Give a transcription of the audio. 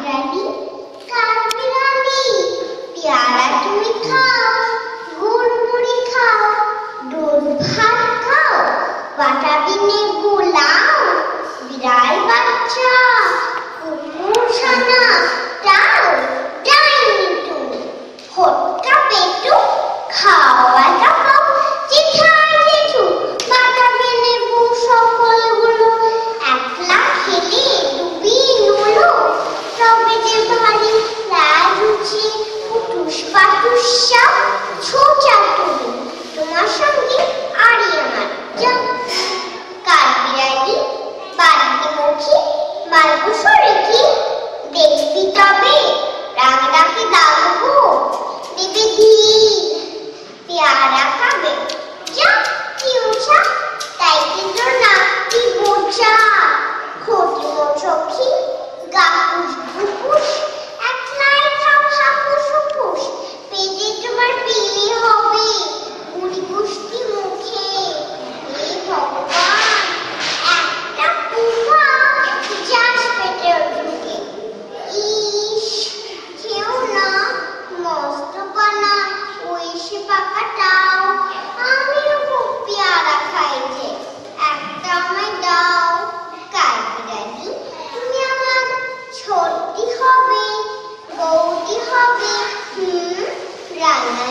কাঠবিড়ালি কাঠবিড়ালি পেয়ারা তুমি খাও গুড়মুড়ি খাও দুধ ভাত খাও বাটা বিনে গোলাও বিড়াল বাচ্চা কুকুর ছানা তাও ডাইনি তুমি হটকা পেটু খাওয়া দাও যেখানে যেটু বাটা বিনে বু সকলগুলো একলা খেলে ডুবি নুলো তবে যে ভারী রাজুচি ফুটুস পাটুস সব ছোটা তুমি তোমার সঙ্গে আরই আমার যাও কাঠবিড়ালি বাড়িতে মুখী মালগুস রেখে দেখবি তবে রাগরাকে দাগবো দেবে ধীর পেয়ারা খাবে যা কি উঠা তাই কিন্তু নাকটি বোঝা খোঁজো চোখি গাকুস বুকুস একলাই খাও হাকুস হুকুস পেটে তোমার বিলি হবে বুড়ি গুষ্টি মুখে হে ভগবান একটা কুফা যাস পেটে ঢুকে ইস কেউ না মস্ত পানা ওই সে পাকাটাও আমিও খুব পেয়ারা খাই যে একটা আমায় দাও কাঠবিড়ালি তুমি আমার ছোট্টি হবে বৌদি হবে রান্না